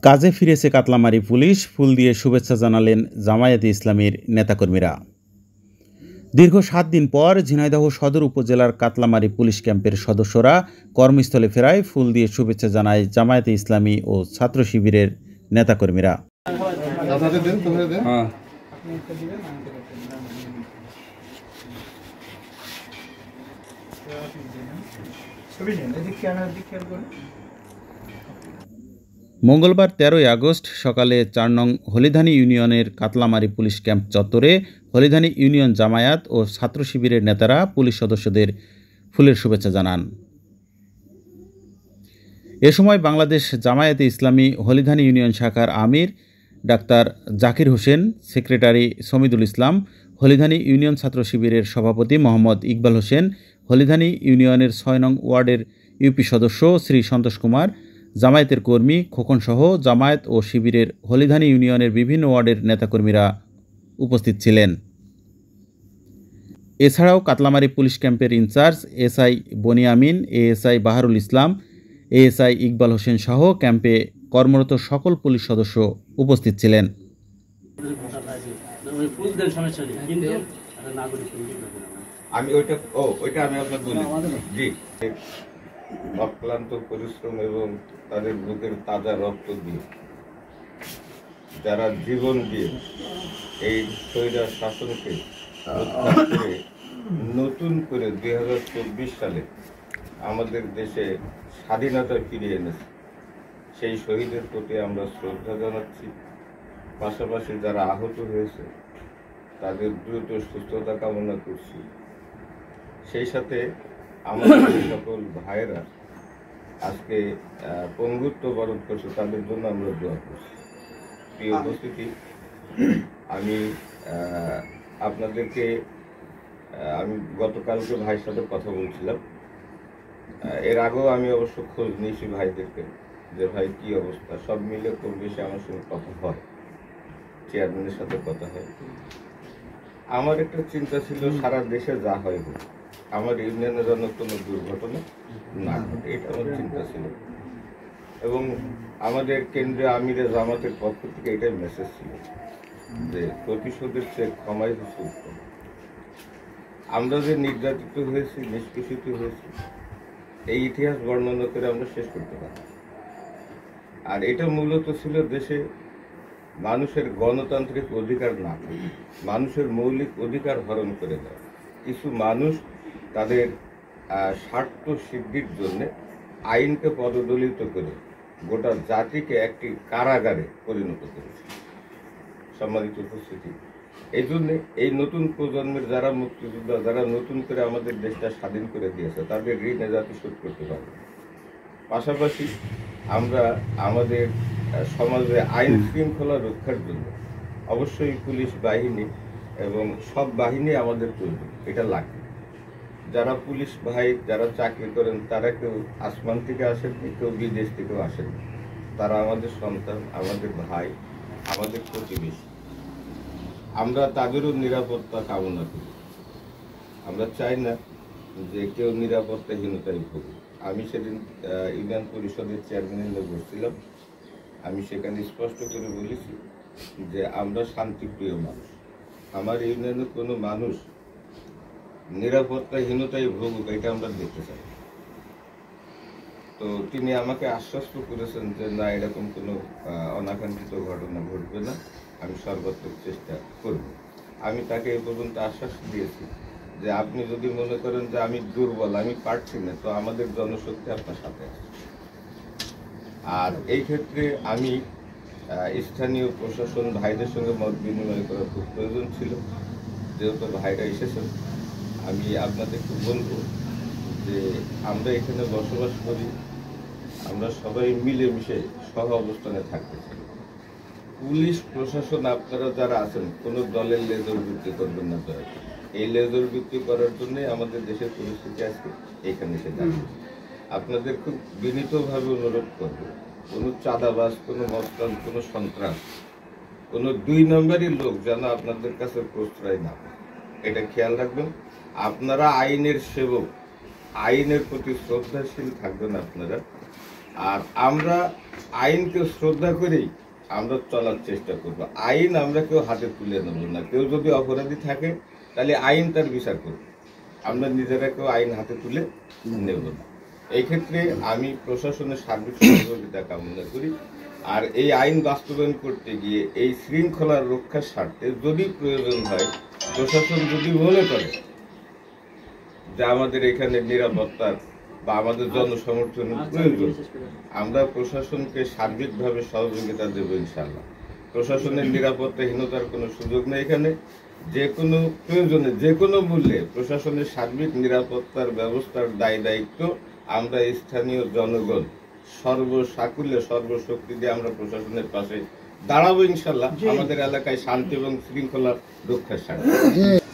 কাজে ফিরেছে কাতলামারী পুলিশ, ফুল দিয়ে শুভেচ্ছা জানালেন জামায়াতে ইসলামীর নেতাকর্মীরা। দীর্ঘ 7 দিন পর ঝিনাইদহ সদর উপজেলার কাতলামারী পুলিশ ক্যাম্পের সদস্যরা কর্মস্থলে ফেরায় ফুল দিয়ে শুভেচ্ছা জানায় জামায়াতে ইসলামী ও ছাত্র শিবিরের নেতাকর্মীরা। মঙ্গলবার 13 আগস্ট সকালে 4 নং হলিধানী ইউনিয়নের কাতলামারী পুলিশ ক্যাম্প চত্বরে হলিধানী ইউনিয়ন জামায়াত ও ছাত্র শিবিরের নেতারা পুলিশ সদস্যদের ফুলের শুভেচ্ছা জানান। এ সময় বাংলাদেশ জামায়াতে ইসলামী হলিধানী ইউনিয়ন শাখার আমির ডাক্তার জাকির হোসেন, সেক্রেটারি সমিদুল ইসলাম, হলিধানী ইউনিয়ন ছাত্র শিবিরের সভাপতি মোহাম্মদ ইকবাল হোসেন, হলিধানী ইউনিয়নের 6 নং ওয়ার্ডের ইউপি সদস্য শ্রী সন্তোষ কুমার, জামায়াতের কর্মী খোকনসহ জামায়াত ও শিবিরের হলিধানী ইউনিয়নের বিভিন্ন ওয়ার্ডের নেতাকর্মীরা উপস্থিত ছিলেন। এছাড়াও কাতলামারী পুলিশ ক্যাম্পের in charge SI Boniamin, ASI Baharul Islam, ASI Iqbal Hossain সহ ক্যাম্পে কর্মরত সকল পুলিশ সদস্য উপস্থিত ছিলেন। অক্লান্ত পরিশ্রম এবং তাদের বুকের তাজা রক্ত দিয়ে যারা জীবন দিয়ে এই স্বৈরাচার শাসনকে উৎখাত করে নতুন করে 2024 সালে আমাদের দেশে স্বাধীনতা ফিরিয়ে এনেছে, সেই শহীদের প্রতি আমরা শ্রদ্ধা জানাচ্ছি। পাশাপাশি যারা আহত হয়েছে তাদের দ্রুত সুস্থতা কামনা করছি। সেই সাথে আমাদের সকল ভাইয়েরা আজকে পঙ্গুত্ব বরণ করছে, তাদের জন্য আমরা দোয়া করছি। প্রিয় উপস্থিতি, আমি আপনাদেরকে আমি গতকালকে ভাইয়ের সাথে কথা বলছিলাম। এর আগেও আমি অবশ্য খোঁজ নিয়েছি ভাইদেরকে যে ভাই কি অবস্থা। সব মিলে খুব বেশি আমার সঙ্গে কথা হয়, চেয়ারম্যানের সাথে কথা হয়। আমার একটা চিন্তা ছিল সারা দেশে যা হয় হোক, আমার ইউনিয়নের জন্য কোনো দুর্ঘটনা না ঘটে, এটা আমার চিন্তা ছিল। এবং আমাদের কেন্দ্রীয় আমিরে জামাতের পক্ষ থেকে এটাই মেসেজ ছিল যে প্রতিশোধের চেয়ে ক্ষমাই হচ্ছে উত্তম। আমরা যে নির্যাতিত হয়েছি, নিষ্পেষিত হয়েছি, এই ইতিহাস বর্ণনা করে আমরা শেষ করতে পারি। আর এটা মূলত ছিল দেশে মানুষের গণতান্ত্রিক অধিকার না, মানুষের মৌলিক অধিকার হরণ করে দেয়। কিছু মানুষ তাদের স্বার্থ সিদ্ধির জন্য আইনকে পদদলিত করে গোটা জাতিকে একটি কারাগারে পরিণত করেছে। সম্মানিত উপস্থিতি, এই জন্যে এই নতুন প্রজন্মের যারা মুক্তিযোদ্ধা, যারা নতুন করে আমাদের দেশটা স্বাধীন করে দিয়েছে, তাদের ঋণ এ জাতি শোধ করতে পারবে। পাশাপাশি আমরা আমাদের সমাজে আইন শৃঙ্খলা রক্ষার জন্য অবশ্যই পুলিশ বাহিনী এবং সব বাহিনী আমাদের প্রয়োজন, এটা লাগবে। যারা পুলিশ ভাই যারা চাকরি করেন তারা কেউ আসমান থেকে আসেন, কেউ বিদেশ থেকেও আসেন। তারা আমাদের সন্তান, আমাদের ভাই, আমাদের প্রতিবেশী। আমরা তাদেরও নিরাপত্তা কামনা করি। আমরা চাই না যে কেউ নিরাপত্তাহীনতায় ভোগে। আমি সেদিন ইউনিয়ন পরিষদের চেয়ারম্যানের নিয়ে বসছিলাম, আমি সেখানে স্পষ্ট করে বলেছি যে আমরা শান্তিপ্রিয় মানুষ। আমার ইউনিয়নের কোনো মানুষ নিরাপত্তাহীনতায় ভোগুক, এটা আমরা দেখতে চাই। তো তিনি আমাকে আশ্বস্ত করেছেন যে না, এরকম কোনো অনাকাঙ্ক্ষিত ঘটনা ঘটবে না, আমি সর্বাত্মক চেষ্টা করব। আমি তাকে এ পর্যন্ত আশ্বাস দিয়েছি যে আপনি যদি মনে করেন যে আমি দুর্বল, আমি পারছি না, তো আমাদের জনশক্তি আপনার সাথে আছে। আর এই ক্ষেত্রে আমি স্থানীয় প্রশাসন ভাইদের সঙ্গে মত বিনিময় করা খুব প্রয়োজন ছিল। যেহেতু ভাইরা এসেছেন, আমি আপনাদেরকে বলবো যে আমরা এখানে বসবাস করি, আমরা সবাই মিলেমিশে সহ অবস্থানে থাকতে চাই। পুলিশ প্রশাসন আপনারা যারা আছেন, কোনো দলের লেজর বৃত্তি করবেন না দয়া করে। এই লেজর বৃত্তি করার জন্য আমাদের দেশের পরিস্থিতি আজকে এখানে এসে দাঁড়িয়ে। আপনাদের খুব বিনীতভাবে অনুরোধ করব, কোনো চাঁদাবাজ, কোনো মস্তান, কোনো সন্ত্রাস, কোনো 2 নম্বরই লোক যেন আপনাদের কাছে প্রশ্রয় না পায়, এটা খেয়াল রাখবেন। আপনারা আইনের সেবক, আইনের প্রতি শ্রদ্ধাশীল থাকবেন আপনারা। আর আমরা আইনকে শ্রদ্ধা করেই আমরা চলার চেষ্টা করব। আইন আমরা কেউ হাতে তুলে নেব না। কেউ যদি অপরাধী থাকে তাহলে আইন তার বিচার করবে, আমরা নিজেরা কেউ আইন হাতে তুলে নেব না। এই ক্ষেত্রে আমি প্রশাসনের সার্বিক সহযোগিতা কামনা করি। আর এই আইন বাস্তবায়ন করতে গিয়ে এই শৃঙ্খলার রক্ষার স্বার্থে যদি প্রয়োজন হয়, প্রশাসন যদি মনে করে যে আমাদের এখানে নিরাপত্তার বা আমাদের জনসমর্থনের প্রয়োজন, আমরা প্রশাসনকে সার্বিকভাবে সহযোগিতা দেব ইনশাআল্লাহ। প্রশাসনের নিরাপত্তাহীনতার কোনো সুযোগ নেই এখানে। যে কোনো প্রয়োজনে যে কোনো মূল্যে প্রশাসনের সার্বিক নিরাপত্তার ব্যবস্থার দায় দায়িত্ব আমরা স্থানীয় জনগণ সর্বসাকুল্যে সর্বশক্তি দিয়ে আমরা প্রশাসনের পাশে দাঁড়াবো ইনশাআল্লাহ, আমাদের এলাকায় শান্তি এবং শৃঙ্খলার রক্ষার স্বার্থে।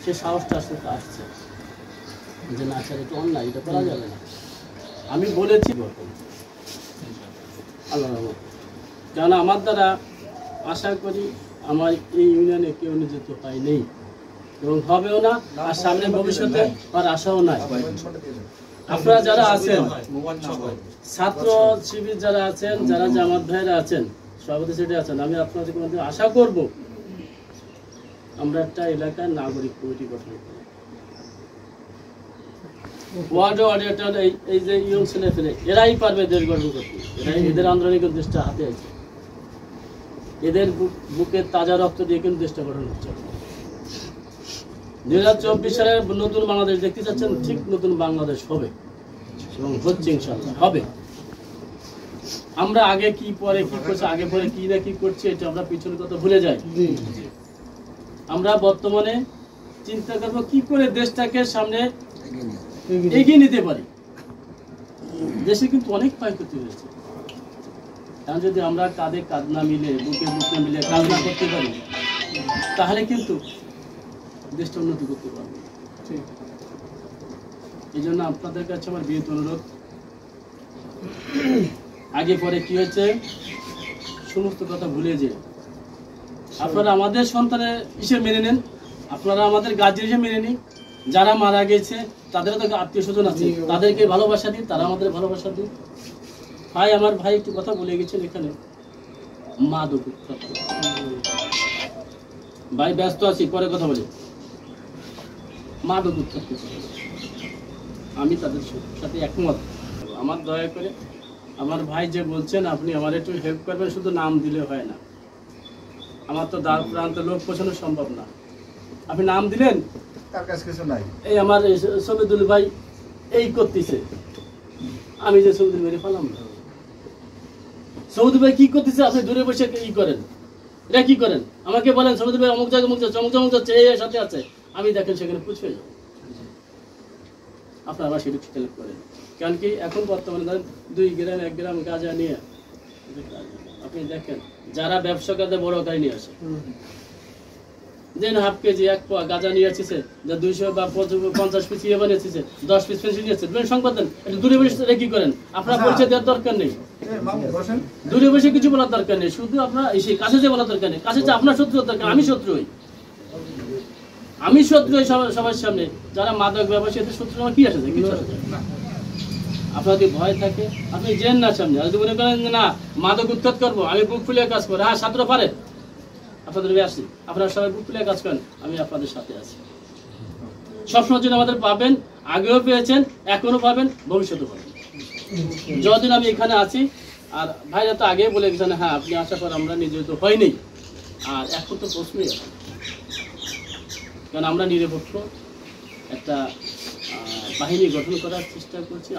সে সাহসটা আসছে যে না স্যার এটা অন্যায়, এটা করা যাবে না। আমি বলেছি আল্লাহ রহমত, কারণ আমার দ্বারা আশা করি আমার এই ইউনিয়নে কেউ নিযুক্ত হয় নেই এবং হবেও না, আর সামনে ভবিষ্যতে আর আশাও নাই। আপনারা যারা আছেন, ছাত্র শিবির যারা আছেন, যারা জামাত ভাইরা আছেন, সভাপতি সেটা আছেন, আমি আপনাদের মধ্যে আশা করব আমরা একটা এলাকার নাগরিক কমিটি গঠন করি। ওয়ার্ডে ওয়ার্ডে একটা এই যে ইয়ং ছেলে ফেলে এরাই পারবে দেশ গঠন করতে, এরাই এদের আন্দোলনিক দেশটা হাতে আছে, এদের বুকে তাজা রক্ত দিয়ে কিন্তু দেশটা গঠন হচ্ছে। 2024 সালের নতুন বাংলাদেশ দেখতে চাচ্ছেন, ঠিক নতুন বাংলাদেশ হবে এবং হচ্ছে ইনশাআল্লাহ হবে। আমরা আগে কি পরে কি করছি, আগে পরে কি না কি করছি, এটা আমরা পিছনের কথা ভুলে যাই। আমরা বর্তমানে চিন্তা করবো কি করে দেশটাকে সামনে এগিয়ে নিতে পারি। দেশে কিন্তু অনেক ক্ষয়ক্ষতি হয়েছে, কারণ যদি আমরা কাঁধে কাঁধ না মিলে, বুকে বুক না মিলে কাজ না করতে পারি, তাহলে কিন্তু দেশটা উন্নতি করতে পারবে। এই জন্য আপনাদের কাছে আমার বিনীত অনুরোধ, আগে পরে কি হয়েছে সমস্ত কথা ভুলে যে আপনারা আমাদের সন্তানের হিসেবে মেনে নেন, আপনারা আমাদের গার্জিয়ান হিসেবে মেনে নিন। যারা মারা গেছে তাদেরও তো আত্মীয় স্বজন আছে, তাদেরকে ভালোবাসা দিন, তারা আমাদের ভালোবাসা দিন। ভাই, আমার ভাই একটু কথা বলে গেছেন এখানে, মাদক উৎপাদন। ভাই ব্যস্ত আছি, পরে কথা বলি। মাদক উৎপাদন আমি তাদের সাথে একমত। আমার দয়া করে আমার ভাই যে বলছেন আপনি আমার একটু হেল্প করবেন, শুধু নাম দিলে হয় না, আমার তো দ্বার প্রান্ত লোক পৌঁছানো সম্ভব না। আপনি নাম দিলেন, তার কাছে কিছু নাই। এই আমার সমিদুল ভাই এই করতেছে, আমি যে সমিদুল ভাই পালাম না। সমিদুল ভাই কি করতেছে, আপনি দূরে বসে ই করেন, এটা কি করেন, আমাকে বলেন সমিদুল ভাই অমুক জায়গায় অমুক যাচ্ছে, অমুক অমুক যাচ্ছে, এই সাথে আছে, আমি দেখেন সেখানে পুছে যাবো। আপনার আবার সেটা হেল্প করেন, কারণ কি এখন বর্তমানে ধরেন 2 গ্রাম 1 গ্রাম গাঁজা নিয়ে আপনি দেখেন যারা ব্যবসা করতে বড় গাড়ি নিয়ে আসে, দেন হাফ কেজি 1 পোয়া গাঁজা নিয়ে আসছে, যে 200 বা 50 পিস ইয়ে বানিয়ে আসছে, 10 পিস পেন্সিল নিয়ে আসছে, সংবাদ দেন। একটু দূরে বসে কি করেন, আপনার পরিচয় দেওয়ার দরকার নেই, দূরে বসে কিছু বলার দরকার নেই, শুধু আপনার এসে কাছে যে বলার দরকার নেই, কাছে যে আপনার শত্রু দরকার, আমি শত্রু হই, আমি শত্রু হই সবার সামনে। যারা মাদক ব্যবসায়ী এদের শত্রু আমার কি আসে, কিছু আসে। আপনার যদি ভয় থাকে আপনি জেন না সামনে, আর যদি মনে করেন যে না মাদক উৎখাত করবো, আমি বুক ফুলিয়ে কাজ করবো, হ্যাঁ ছাত্র পারে, আপনাদের আসি, আপনারা সবাই বুক ফুলিয়ে কাজ করেন, আমি আপনাদের সাথে আছি। সবসময় জন্য আমাদের পাবেন, আগেও পেয়েছেন, এখনো পাবেন, ভবিষ্যতে পাবেন, যতদিন আমি এখানে আছি। আর ভাইরা তো আগেই বলে গেছেন হ্যাঁ আপনি আসার পর আমরা নিয়োজিত হয়নি, আর এখন তো প্রশ্নই আছে, কারণ আমরা নিরপেক্ষ একটা বাহিনী গঠন করার চেষ্টা করছি।